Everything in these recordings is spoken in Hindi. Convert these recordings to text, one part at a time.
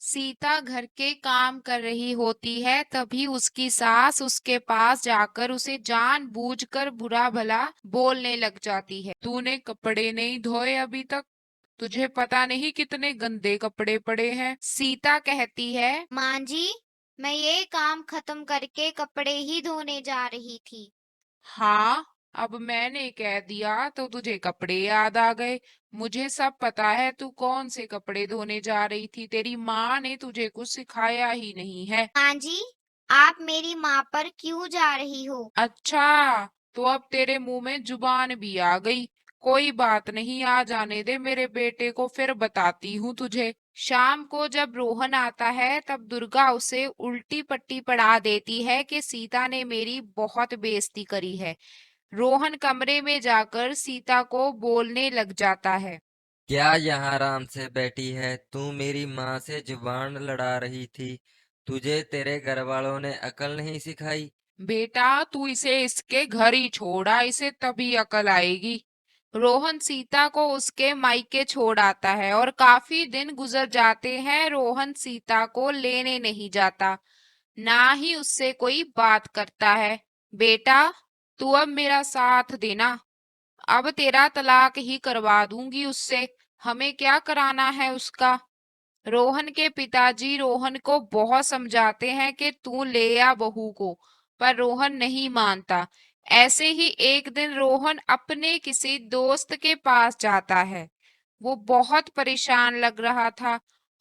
सीता घर के काम कर रही होती है, तभी उसकी सास उसके पास जाकर उसे जानबूझकर बुरा भला बोलने लग जाती है। तूने कपड़े नहीं धोए अभी तक, तुझे पता नहीं कितने गंदे कपड़े पड़े हैं। सीता कहती है, माँ जी, मैं ये काम खत्म करके कपड़े ही धोने जा रही थी। हाँ, अब मैंने कह दिया तो तुझे कपड़े याद आ गए। मुझे सब पता है तू कौन से कपड़े धोने जा रही थी। तेरी माँ ने तुझे कुछ सिखाया ही नहीं है। माँ जी, आप मेरी माँ पर क्यों जा रही हो? अच्छा, तो अब तेरे मुंह में जुबान भी आ गई। कोई बात नहीं, आ जाने दे मेरे बेटे को, फिर बताती हूँ तुझे। शाम को जब रोहन आता है, तब दुर्गा उसे उल्टी पट्टी पढ़ा देती है कि सीता ने मेरी बहुत बेइज्जती करी है। रोहन कमरे में जाकर सीता को बोलने लग जाता है। क्या यहाँ आराम से बैठी है? तू मेरी माँ से जुबान लड़ा रही थी। तुझे तेरे घर वालों ने अकल नहीं सिखाई? बेटा, तू इसे इसके घर ही छोड़ा, इसे तभी अकल आएगी। रोहन सीता को उसके मायके छोड़ आता है और काफी दिन गुजर जाते हैं। रोहन सीता को लेने नहीं जाता, ना ही उससे कोई बात करता है। बेटा, तू अब मेरा साथ देना, अब तेरा तलाक ही करवा दूंगी उससे। हमें क्या कराना है उसका। रोहन के पिताजी रोहन को बहुत समझाते हैं कि तू ले आ बहू को, पर रोहन नहीं मानता। ऐसे ही एक दिन रोहन अपने किसी दोस्त के पास जाता है। वो बहुत परेशान लग रहा था।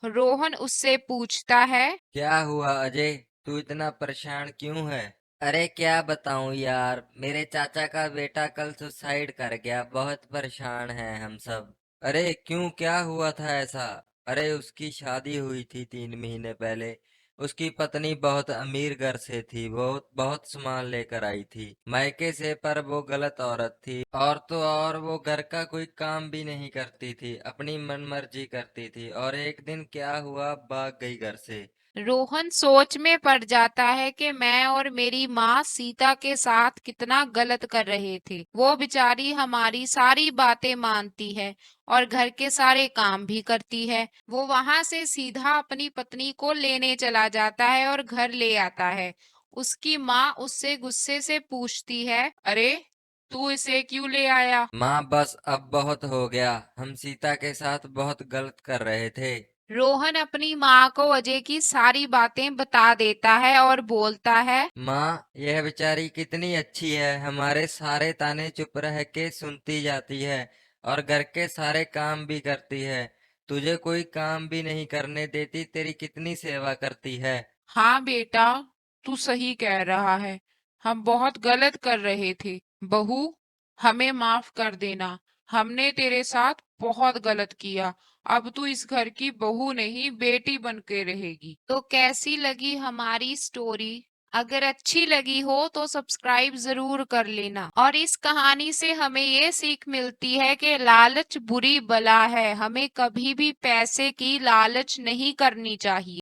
रोहन उससे पूछता है, क्या हुआ अजय? तू इतना परेशान क्यों है? अरे क्या बताऊं यार, मेरे चाचा का बेटा कल सुसाइड कर गया। बहुत परेशान हैं हम सब। अरे क्यों, क्या हुआ था ऐसा? अरे उसकी शादी हुई थी 3 महीने पहले। उसकी पत्नी बहुत अमीर घर से थी, वो बहुत सामान लेकर आई थी मायके से, पर वो गलत औरत थी। और तो और वो घर का कोई काम भी नहीं करती थी, अपनी मनमर्जी करती थी। और एक दिन क्या हुआ, भाग गई घर से। रोहन सोच में पड़ जाता है कि मैं और मेरी माँ सीता के साथ कितना गलत कर रहे थे। वो बेचारी हमारी सारी बातें मानती है और घर के सारे काम भी करती है। वो वहां से सीधा अपनी पत्नी को लेने चला जाता है और घर ले आता है। उसकी माँ उससे गुस्से से पूछती है, अरे तू इसे क्यों ले आया। माँ बस अब बहुत हो गया, हम सीता के साथ बहुत गलत कर रहे थे। रोहन अपनी माँ को अजय की सारी बातें बता देता है और बोलता है, माँ, यह बेचारी कितनी अच्छी है, हमारे सारे ताने चुप रह के सुनती जाती है और घर के सारे काम भी करती है। तुझे कोई काम भी नहीं करने देती, तेरी कितनी सेवा करती है। हाँ बेटा, तू सही कह रहा है। हम बहुत गलत कर रहे थे। बहू, हमें माफ कर देना। हमने तेरे साथ बहुत गलत किया। अब तू इस घर की बहू नहीं, बेटी बन के रहेगी। तो कैसी लगी हमारी स्टोरी? अगर अच्छी लगी हो तो सब्सक्राइब जरूर कर लेना। और इस कहानी से हमें ये सीख मिलती है कि लालच बुरी बला है। हमें कभी भी पैसे की लालच नहीं करनी चाहिए।